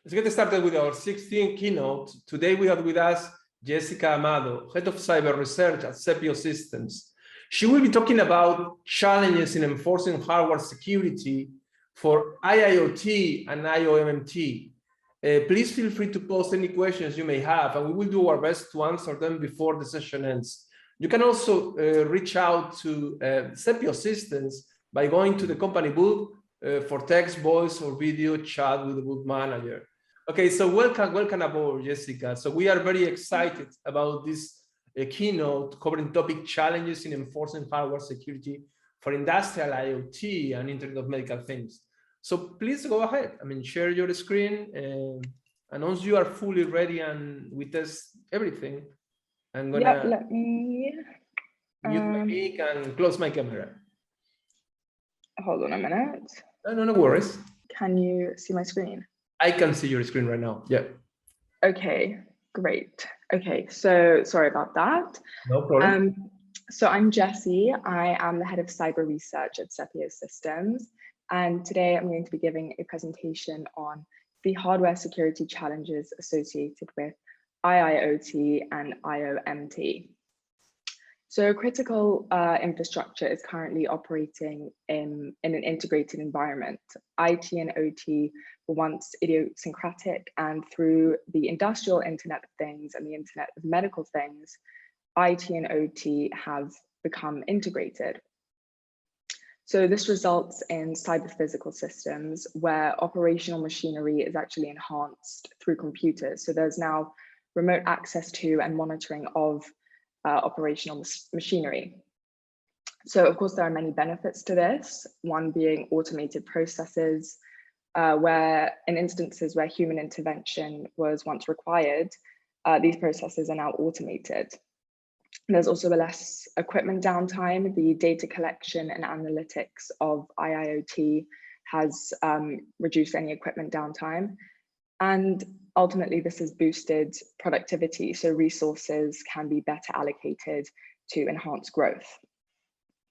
Let's get started with our 16th keynote. Today we have with us Jessica Amado, Head of Cyber Research at Sepio Systems. She will be talking about challenges in enforcing hardware security for IIoT and IoMT. Please feel free to post any questions you may have, and we will do our best to answer them before the session ends. You can also reach out to Sepio Systems by going to the company booth for text, voice, or video chat with the booth manager. Okay, so welcome aboard, Jessica. So we are very excited about this keynote covering topic challenges in enforcing hardware security for industrial IoT and Internet of Medical Things. So please go ahead. I mean, share your screen, and once you are fully ready and we test everything, I'm gonna let me mute my mic and close my camera. Hold on a minute. No worries. Can you see my screen? I can see your screen right now. Yeah. Okay, great. Okay, so sorry about that. No problem. So I'm Jessie. I am the head of cyber research at Sepio Systems. And today I'm going to be giving a presentation on the hardware security challenges associated with IIoT and IoMT. So critical infrastructure is currently operating in an integrated environment. IT and OT were once idiosyncratic, and through the industrial Internet of Things and the Internet of Medical Things, IT and OT have become integrated. So this results in cyber-physical systems where operational machinery is actually enhanced through computers. So there's now remote access to and monitoring of operational machinery. So of course, there are many benefits to this, one being automated processes, where in instances where human intervention was once required, these processes are now automated. There's also a less equipment downtime. The data collection and analytics of IIoT has reduced any equipment downtime. And ultimately, this has boosted productivity, so resources can be better allocated to enhance growth.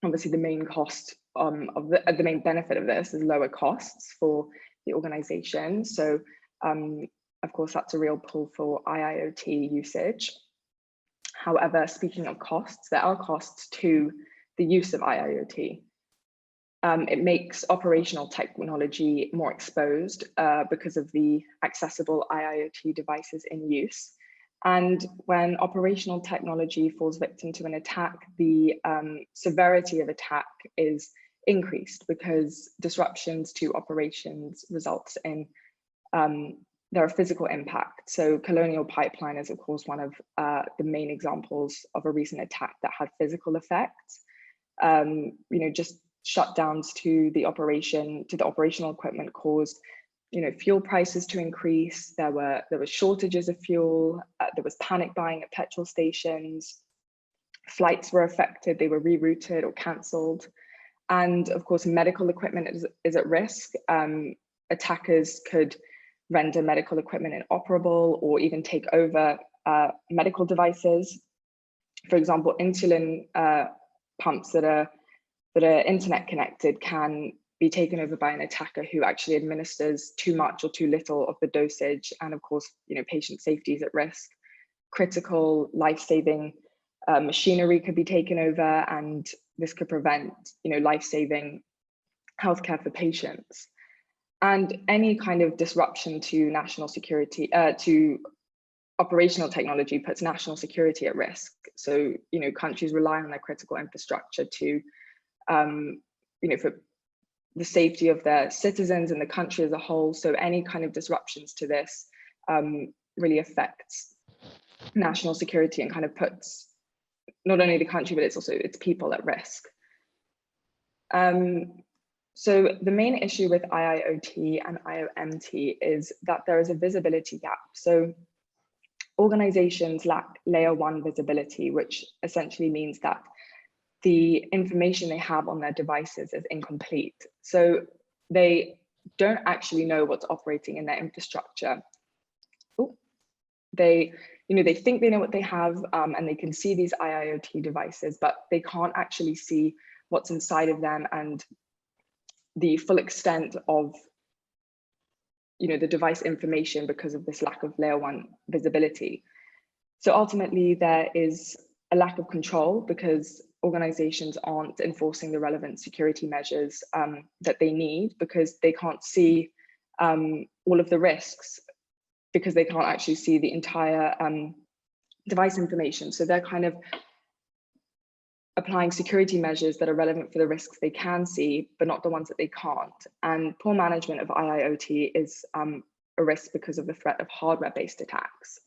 Obviously, the main cost the main benefit of this is lower costs for the organization. So, of course, that's a real pull for IIoT usage. However, speaking of costs, there are costs to the use of IIoT. It makes operational technology more exposed because of the accessible IIoT devices in use. And when operational technology falls victim to an attack, the severity of attack is increased because disruptions to operations results in there are physical impacts. So Colonial Pipeline is, of course, one of the main examples of a recent attack that had physical effects. Just shutdowns to the operational equipment caused, fuel prices to increase. There were shortages of fuel. There was panic buying at petrol stations. Flights were affected. They were rerouted or cancelled. And of course, medical equipment is at risk. Attackers could render medical equipment inoperable or even take over medical devices. For example, insulin pumps that are internet connected can be taken over by an attacker who actually administers too much or too little of the dosage. And of course, patient safety is at risk. Critical life-saving machinery could be taken over, and this could prevent, life-saving healthcare for patients. And any kind of disruption to national security, to operational technology puts national security at risk. So, countries rely on their critical infrastructure to for the safety of their citizens and the country as a whole. So any kind of disruptions to this really affects national security and kind of puts not only the country, but it's also its people at risk. So the main issue with IIoT and IoMT is that there is a visibility gap. So organizations lack layer 1 visibility, which essentially means that the information they have on their devices is incomplete. So they don't actually know what's operating in their infrastructure. They think they know what they have, and they can see these IIoT devices, but they can't actually see what's inside of them and the full extent of the device information because of this lack of layer 1 visibility. So ultimately, there is a lack of control because organizations aren't enforcing the relevant security measures that they need, because they can't see all of the risks, because they can't actually see the entire device information. So they're kind of applying security measures that are relevant for the risks they can see, but not the ones that they can't. And poor management of IIoT is a risk because of the threat of hardware-based attacks.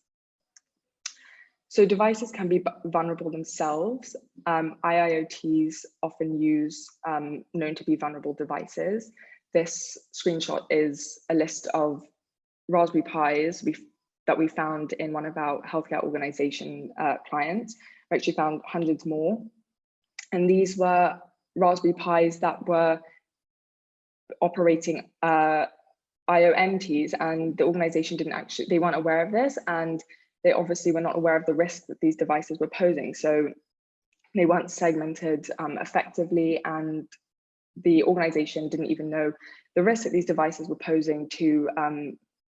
So devices can be vulnerable themselves. IIoTs often use known to be vulnerable devices. This screenshot is a list of Raspberry Pis that we found in one of our healthcare organization clients. We actually found hundreds more. And these were Raspberry Pis that were operating IOMTs, and the organization they weren't aware of this, and they obviously were not aware of the risk that these devices were posing. So they weren't segmented effectively, and the organization didn't even know the risk that these devices were posing to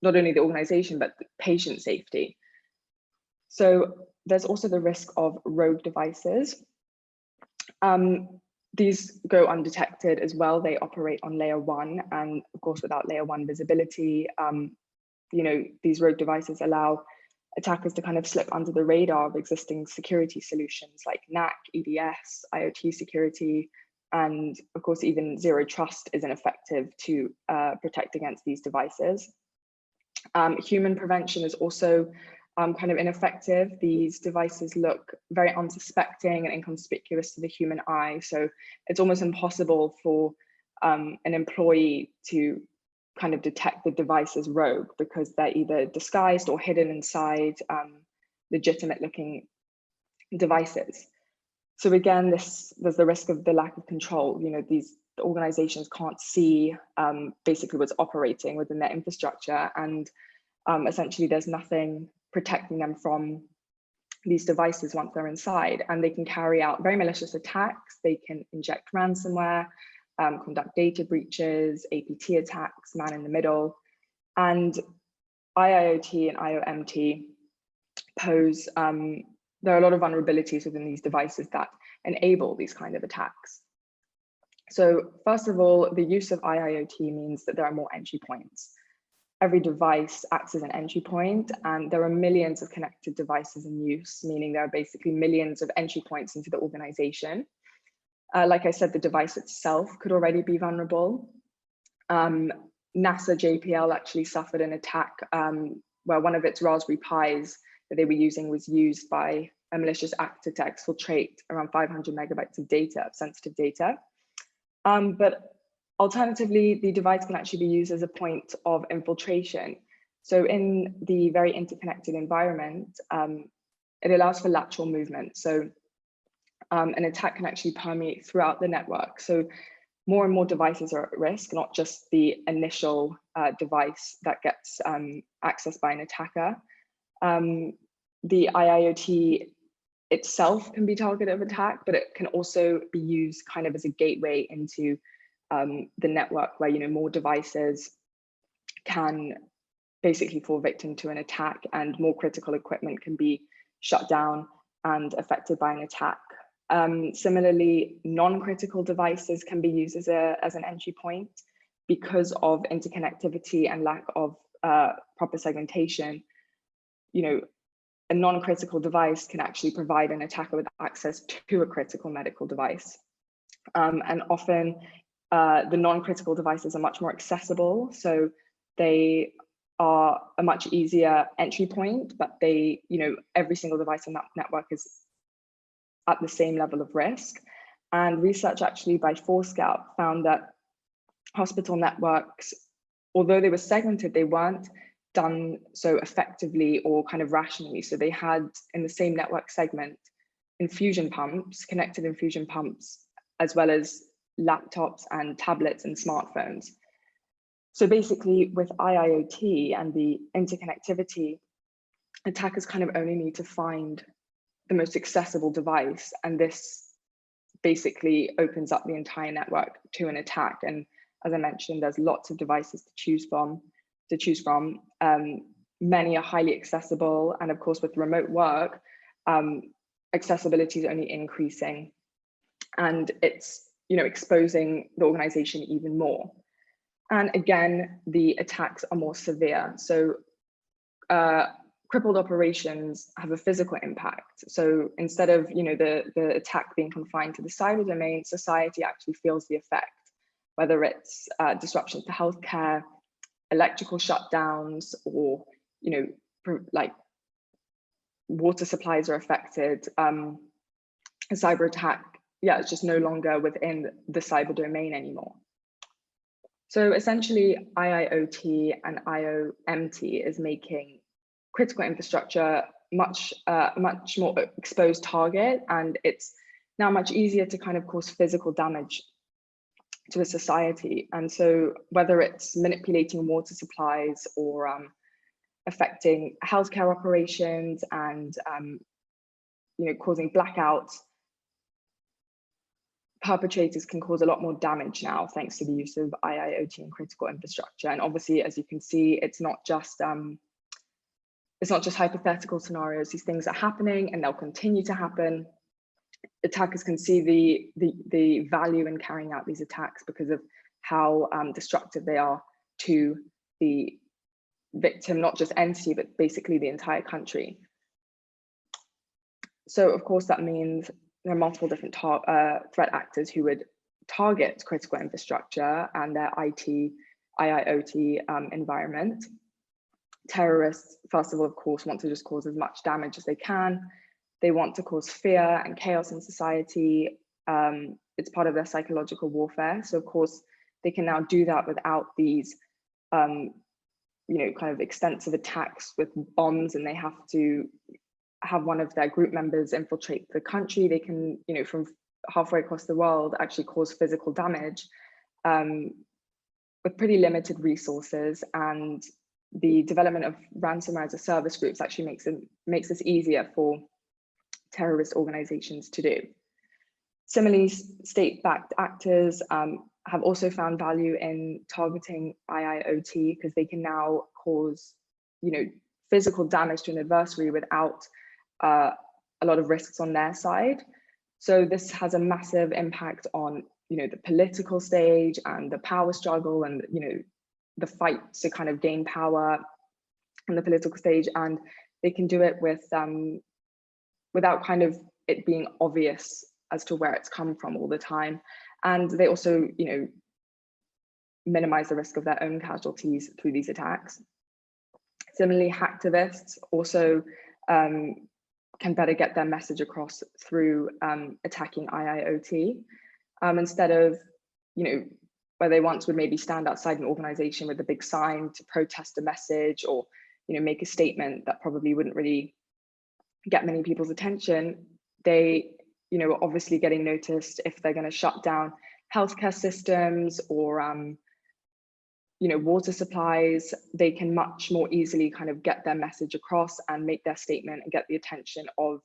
not only the organization, but patient safety. So there's also the risk of rogue devices. These go undetected as well. They operate on layer 1, and of course, without layer 1 visibility, these rogue devices allow attackers to kind of slip under the radar of existing security solutions like NAC, EDS, IoT security, and of course, even zero trust isn't effective to protect against these devices. Human prevention is also kind of ineffective. These devices look very unsuspecting and inconspicuous to the human eye. So it's almost impossible for an employee to kind of detect the device as rogue, because they're either disguised or hidden inside legitimate looking devices. So again, there's the risk of the lack of control. These organizations can't see basically what's operating within their infrastructure, and essentially there's nothing protecting them from these devices once they're inside, and they can carry out very malicious attacks. They can inject ransomware, conduct data breaches, APT attacks, man in the middle, and IIoT and IoMT pose, there are a lot of vulnerabilities within these devices that enable these kind of attacks. So first of all, the use of IIoT means that there are more entry points. Every device acts as an entry point, and there are millions of connected devices in use, meaning there are basically millions of entry points into the organization. Like I said, the device itself could already be vulnerable. NASA JPL actually suffered an attack where one of its Raspberry Pis that they were using was used by a malicious actor to exfiltrate around 500 megabytes of data, of sensitive data. But alternatively, the device can actually be used as a point of infiltration. So in the very interconnected environment, it allows for lateral movement. So an attack can actually permeate throughout the network. So more and more devices are at risk, not just the initial device that gets accessed by an attacker. The IIoT itself can be target of attack, but it can also be used kind of as a gateway into the network, where more devices can basically fall victim to an attack, and more critical equipment can be shut down and affected by an attack. Similarly, non-critical devices can be used as an entry point because of interconnectivity and lack of proper segmentation. A non-critical device can actually provide an attacker with access to a critical medical device. And often the non-critical devices are much more accessible. So they are a much easier entry point, but every single device on that network is at the same level of risk. And research actually by Forescout found that hospital networks, although they were segmented, they weren't done so effectively or kind of rationally. So they had in the same network segment infusion pumps, connected infusion pumps, as well as laptops and tablets and smartphones. So basically with IIoT and the interconnectivity, attackers kind of only need to find the most accessible device, and this basically opens up the entire network to an attack. And as I mentioned, there's lots of devices to choose from. to choose from. Many are highly accessible, and of course with remote work, accessibility is only increasing, and it's exposing the organization even more. And again, the attacks are more severe. So crippled operations have a physical impact. So instead of the attack being confined to the cyber domain, society actually feels the effect, whether it's disruptions to healthcare, electrical shutdowns, or like water supplies are affected. A cyber attack, it's just no longer within the cyber domain anymore. So essentially, IIoT and IoMT is making critical infrastructure much more exposed target, and it's now much easier to kind of cause physical damage to a society. And so whether it's manipulating water supplies or affecting healthcare operations and causing blackouts, perpetrators can cause a lot more damage now thanks to the use of IIoT and critical infrastructure. And obviously, as you can see, it's not just hypothetical scenarios. These things are happening and they'll continue to happen. Attackers can see the value in carrying out these attacks because of how destructive they are to the victim, not just entity, but basically the entire country. So of course, that means there are multiple different threat actors who would target critical infrastructure and their IIoT environment. Terrorists, first of all, of course, want to just cause as much damage as they can. They want to cause fear and chaos in society. It's part of their psychological warfare. So of course, they can now do that without these kind of extensive attacks with bombs, and they have to have one of their group members infiltrate the country. They can, from halfway across the world, actually cause physical damage with pretty limited resources. And the development of ransomware as a service groups actually makes this easier for terrorist organizations to do. Similarly, state-backed actors have also found value in targeting IIoT because they can now cause, physical damage to an adversary without a lot of risks on their side. So this has a massive impact on, the political stage and the power struggle and, the fight to kind of gain power on the political stage. And they can do it with without kind of it being obvious as to where it's come from all the time. And they also, minimize the risk of their own casualties through these attacks. Similarly, hacktivists also can better get their message across through attacking IIoT. Instead of, where they once would maybe stand outside an organization with a big sign to protest a message or, make a statement that probably wouldn't really get many people's attention, they, are obviously getting noticed if they're going to shut down healthcare systems or, water supplies. They can much more easily kind of get their message across and make their statement and get the attention of,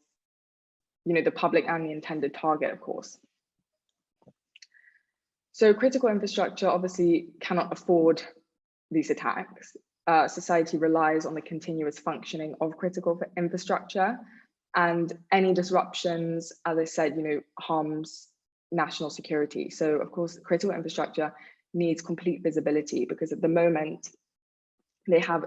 the public and the intended target, of course. So critical infrastructure obviously cannot afford these attacks. Society relies on the continuous functioning of critical infrastructure, and any disruptions, as I said, harms national security. So of course, critical infrastructure needs complete visibility because at the moment, they have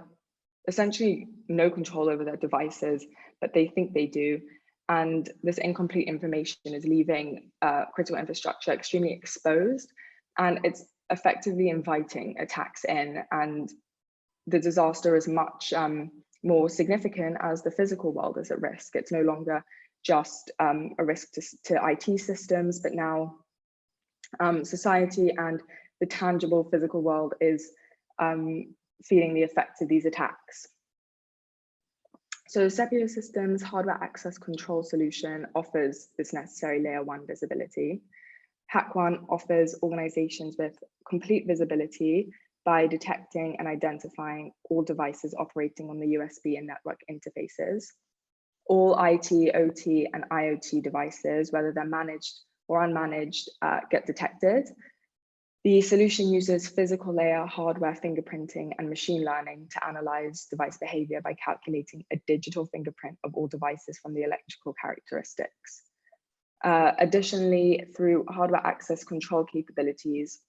essentially no control over their devices, but they think they do. And this incomplete information is leaving critical infrastructure extremely exposed, and it's effectively inviting attacks in, and the disaster is much more significant as the physical world is at risk. It's no longer just a risk to IT systems, but now society and the tangible physical world is feeling the effects of these attacks. So Sepio Systems hardware access control solution offers this necessary layer 1 visibility. HackOne offers organizations with complete visibility by detecting and identifying all devices operating on the USB and network interfaces. All IT, OT, and IoT devices, whether they're managed or unmanaged, get detected. The solution uses physical layer hardware fingerprinting and machine learning to analyze device behavior by calculating a digital fingerprint of all devices from the electrical characteristics. Additionally, through hardware access control capabilities,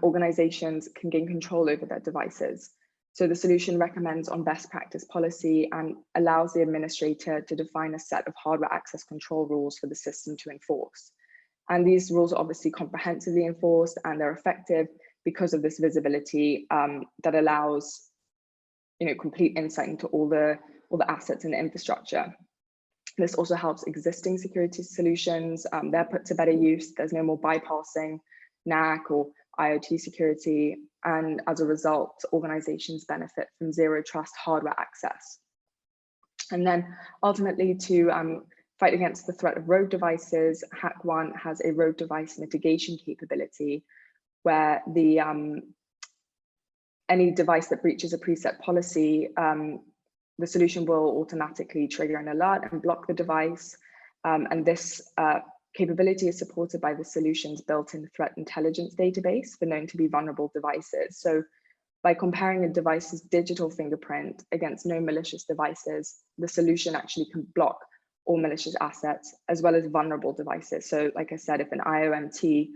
organizations can gain control over their devices. So the solution recommends on best practice policy and allows the administrator to define a set of hardware access control rules for the system to enforce. And these rules are obviously comprehensively enforced, and they're effective because of this visibility that allows, complete insight into all the assets and the infrastructure. This also helps existing security solutions. They're put to better use. There's no more bypassing NAC or IoT security. And as a result, organizations benefit from zero trust hardware access. And then ultimately, to fight against the threat of rogue devices, HackOne has a rogue device mitigation capability where any device that breaches a preset policy, the solution will automatically trigger an alert and block the device. And this capability is supported by the solution's built-in threat intelligence database for known to be vulnerable devices. So by comparing a device's digital fingerprint against no malicious devices, the solution actually can block all malicious assets as well as vulnerable devices. So like I said, if an IOMT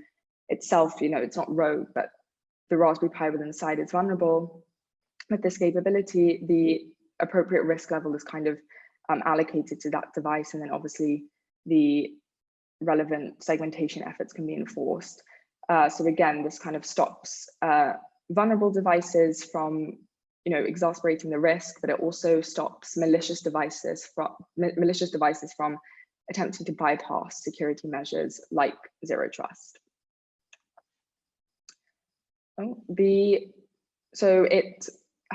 itself, it's not rogue, but the Raspberry Pi within the side is vulnerable, with this capability, the appropriate risk level is kind of allocated to that device, and then obviously the relevant segmentation efforts can be enforced. So again, this kind of stops vulnerable devices from exasperating the risk, but it also stops malicious devices from attempting to bypass security measures like zero trust.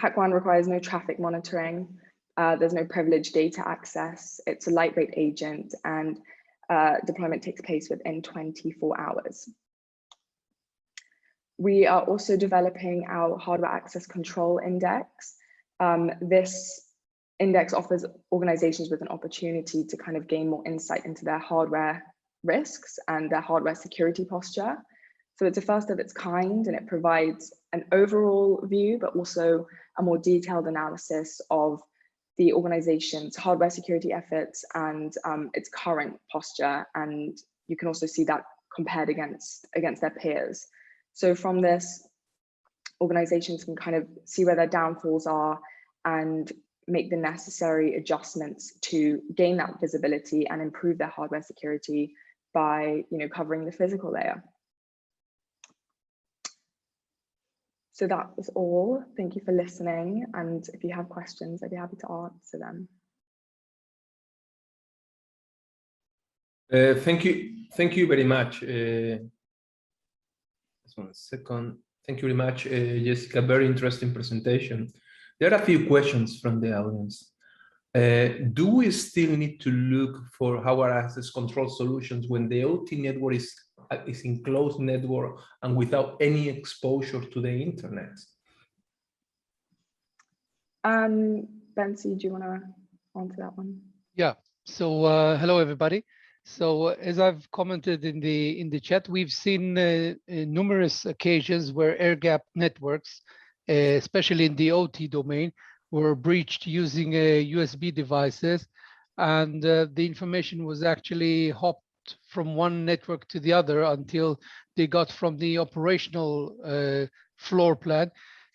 HackOne requires no traffic monitoring. There's no privileged data access. It's a lightweight agent, and deployment takes place within 24 hours. We are also developing our hardware access control index. This index offers organizations with an opportunity to kind of gain more insight into their hardware risks and their hardware security posture. So it's a first of its kind, and it provides an overall view, but also a more detailed analysis of the organization's hardware security efforts and its current posture. And you can also see that compared against their peers. So from this, organizations can kind of see where their downfalls are and make the necessary adjustments to gain that visibility and improve their hardware security by covering the physical layer. So that was all. Thank you for listening. And if you have questions, I'd be happy to answer them. Thank you very much. Just 1 second. Thank you very much, Jessica. Very interesting presentation. There are a few questions from the audience. Do we still need to look for hardware access control solutions when the OT network is in closed network and without any exposure to the internet? Bensi, do you want to answer that one? Yeah. So hello, everybody. So as I've commented in the chat, we've seen numerous occasions where air-gapped networks, especially in the OT domain, were breached using USB devices, and the information was actually hopped from one network to the other until they got from the operational floor plan,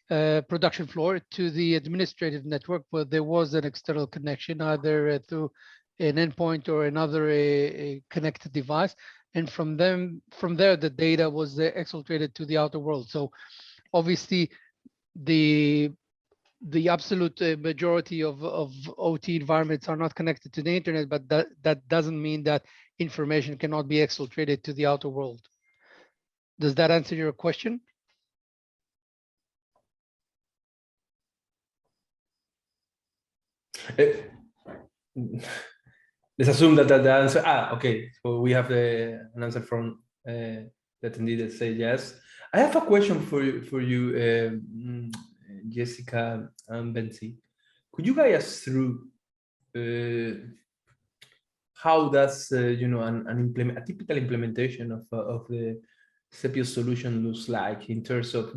production floor, to the administrative network, where there was an external connection, either through an endpoint or another a connected device. And from there, the data was exfiltrated to the outer world. So obviously, the absolute majority of OT environments are not connected to the internet, but that doesn't mean that information cannot be exfiltrated to the outer world. Does that answer your question? Let's assume that the answer. Okay. So we have an answer from the attendee that say yes. I have a question for you, Jessica and Bensi. Could you guide us through how does a typical implementation of the Sepio solution looks like in terms of,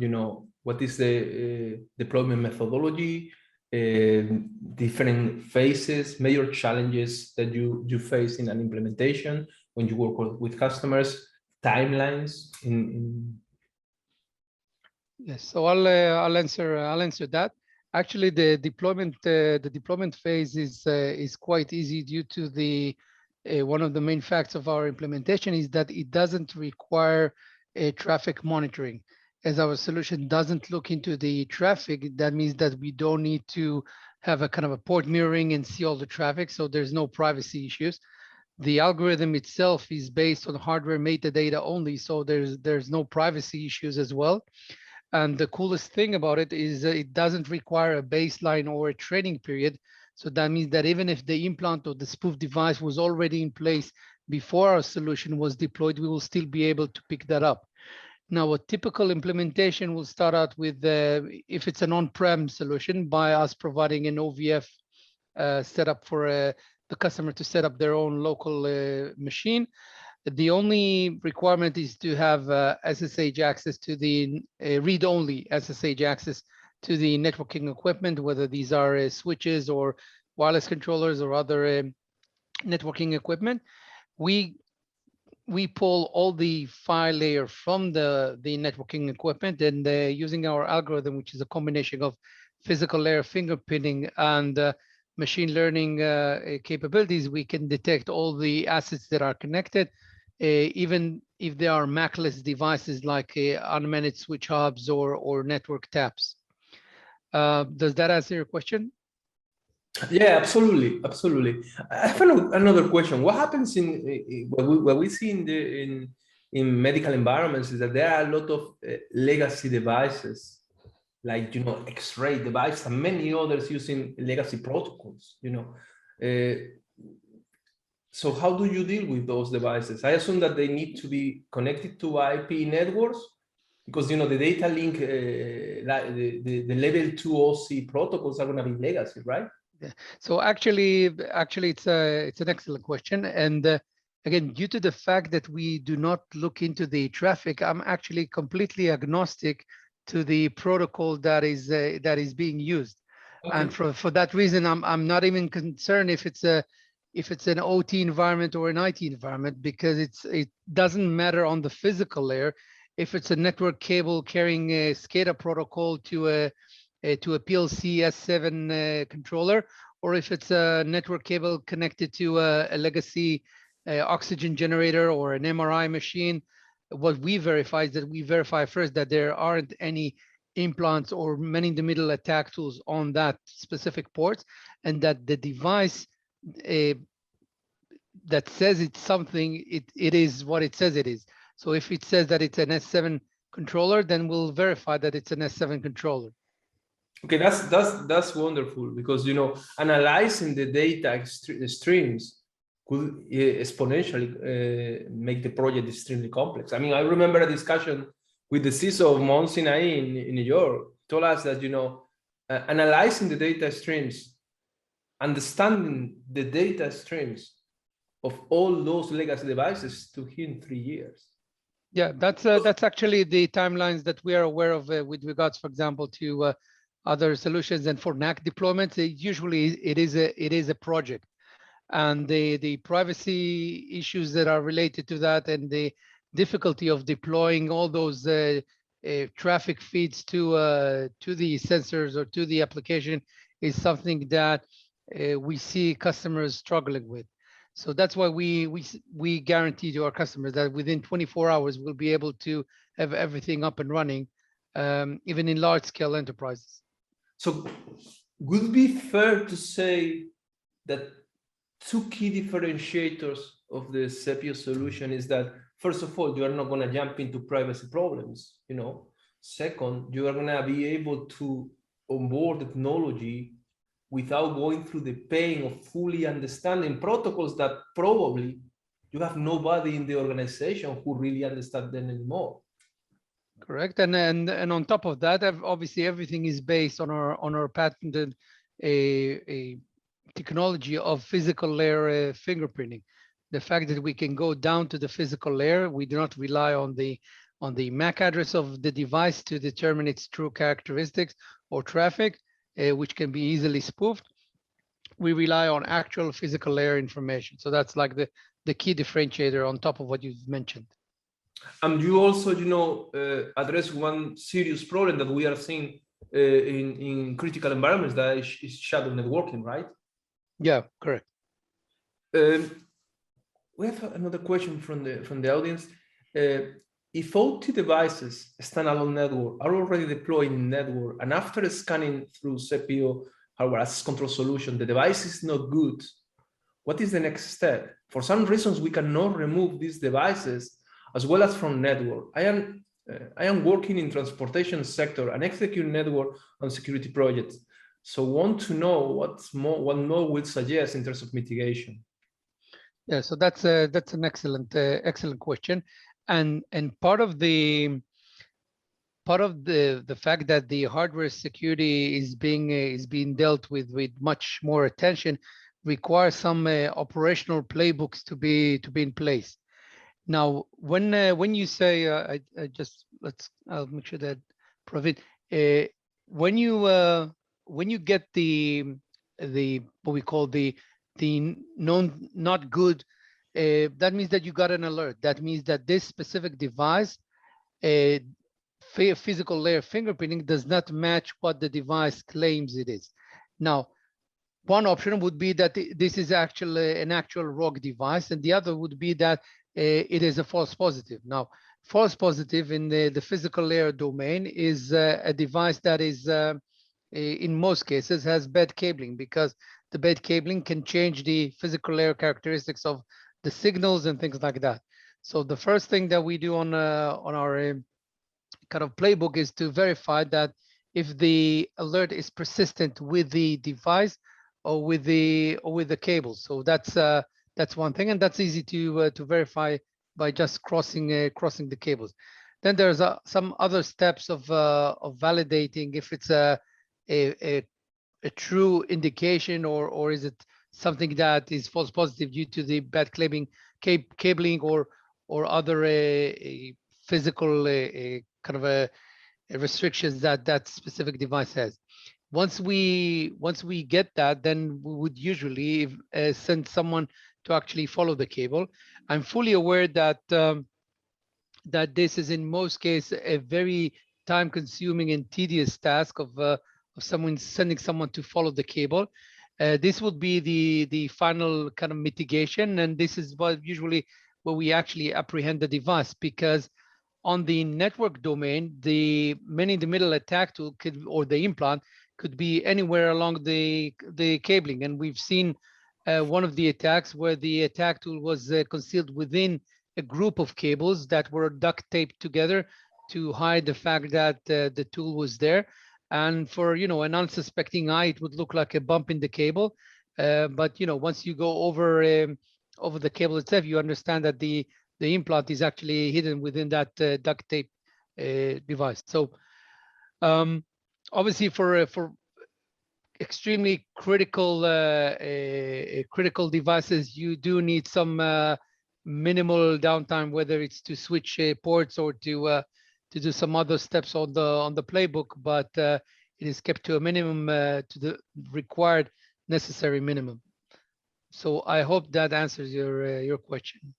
what is the deployment methodology, different phases, major challenges that you face in an implementation when you work with customers, timelines Yes, so I'll answer that. Actually, the deployment phase is quite easy due to the one of the main facts of our implementation is that it doesn't require traffic monitoring. As our solution doesn't look into the traffic, that means that we don't need to have a kind of a port mirroring and see all the traffic. So there's no privacy issues. The algorithm itself is based on hardware metadata only, so there's no privacy issues as well. And the coolest thing about it is it doesn't require a baseline or a training period. So that means that even if the implant or the spoof device was already in place before our solution was deployed, we will still be able to pick that up. Now, a typical implementation will start out with, if it's an on-prem solution, by us providing an OVF setup for the customer to set up their own local machine. The only requirement is to have SSH access to the read-only SSH access to the networking equipment, whether these are switches or wireless controllers or other networking equipment. We pull all the file layer from the networking equipment, and using our algorithm, which is a combination of physical layer fingerprinting and machine learning capabilities, we can detect all the assets that are connected, even if they are MAC-less devices like unmanaged switch hubs or network taps. Does that answer your question? Yeah, absolutely, absolutely. I have another question. What happens what we see in medical environments is that there are a lot of legacy devices, like X-ray device and many others using legacy protocols. So how do you deal with those devices? I assume that they need to be connected to IP networks, because the data link, the level 2 OC protocols are going to be legacy, right? Yeah. So actually, it's an excellent question. And again, due to the fact that we do not look into the traffic, I'm actually completely agnostic to the protocol that is being used. Okay. And for that reason, I'm not even concerned if it's an OT environment or an IT environment, because it doesn't matter on the physical layer. If it's a network cable carrying a SCADA protocol to a PLC S7 controller, or if it's a network cable connected to a legacy oxygen generator or an MRI machine, what we verify is that we verify first that there aren't any implants or man-in-the-middle attack tools on that specific port, and that the device that says it's something, it is what it says it is. So if it says that it's an S7 controller, then we'll verify that it's an S7 controller. Okay, that's wonderful, because analyzing the data streams could exponentially make the project extremely complex. I mean, I remember a discussion with the CISO of Mount Sinai in New York, told us that analyzing the data streams, understanding the data streams of all those legacy devices took him 3 years. Yeah, that's actually the timelines that we are aware of with regards, for example, to other solutions. And for NAC deployments, usually it is a project, and the privacy issues that are related to that, and the difficulty of deploying all those traffic feeds to the sensors or to the application is something that we see customers struggling with. So that's why we guarantee to our customers that within 24 hours we'll be able to have everything up and running, even in large-scale enterprises. So would it be fair to say that two key differentiators of the Sepio solution is that, first of all, you are not going to jump into privacy problems, Second, you are going to be able to onboard technology without going through the pain of fully understanding protocols that probably you have nobody in the organization who really understands them anymore. Correct, and on top of that, obviously everything is based on our patented a technology of physical layer fingerprinting. The fact that we can go down to the physical layer, we do not rely on the on the MAC address of the device to determine its true characteristics or traffic, which can be easily spoofed. We rely on actual physical layer information. So that's like the key differentiator on top of what you've mentioned. And you also, address one serious problem that we are seeing in critical environments, that is shadow networking, right? Yeah, correct. We have another question from the audience. If OT devices, standalone network, are already deployed in network, and after scanning through Sepio hardware access control solution, the device is not good, what is the next step? For some reasons, we cannot remove these devices as well as from network. I am working in transportation sector and execute network and security projects. So want to know what more would suggest in terms of mitigation. Yeah, so that's an excellent question, and part of the fact that the hardware security is being dealt with much more attention requires some operational playbooks to be in place. Now, when you say, I'll make sure that Praveen, when you get the what we call the known not good, that means that you got an alert. That means that this specific device, physical layer fingerprinting does not match what the device claims it is. Now, one option would be that this is actually an actual rogue device, and the other would be that it is a false positive. Now, false positive in the physical layer domain is a device that is, in most cases, has bad cabling, because the bad cabling can change the physical layer characteristics of the signals and things like that. So the first thing that we do on our kind of playbook is to verify that if the alert is persistent with the device or with the cable. So that's one thing, and that's easy to verify by just crossing the cables. Then there's some other steps of validating if it's a true indication, or is it something that is false positive due to the bad cabling or other physical kind of restrictions that specific device has. Once we get that, then we would usually send someone to actually follow the cable. I'm fully aware that that this is in most cases a very time-consuming and tedious task of sending someone to follow the cable. This would be the final kind of mitigation, and this is usually where we actually apprehend the device, because on the network domain, the man-in-the-middle attack tool or the implant could be anywhere along the cabling, and we've seen one of the attacks where the attack tool was concealed within a group of cables that were duct taped together to hide the fact that the tool was there. And for an unsuspecting eye, it would look like a bump in the cable. But once you go over the cable itself, you understand that the implant is actually hidden within that duct tape device. So obviously for extremely critical devices, you do need some minimal downtime, whether it's to switch ports or to do some other steps on the playbook, but it is kept to a minimum, to the required necessary minimum. So I hope that answers your question.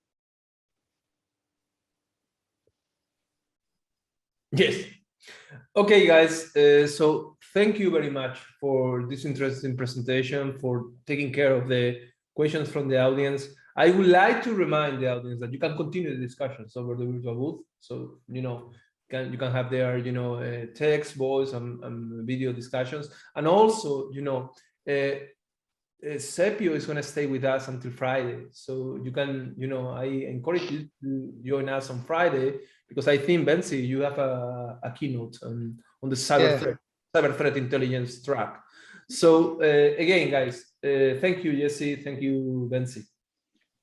Yes. Okay, guys. So thank you very much for this interesting presentation, for taking care of the questions from the audience. I would like to remind the audience that you can continue the discussions over the virtual booth. So you can have there text, voice, and video discussions, and also Sepio is going to stay with us until Friday. So you can, I encourage you to join us on Friday, because I think, Benzi, you have a keynote on the cyber threat intelligence track. So again, guys, thank you, Jesse. Thank you, Benzi.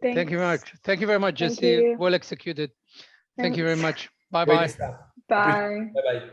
Thank you very much. Thank you very much, Jesse. Well executed. Thank you very much. Bye-bye. Bye. Bye-bye.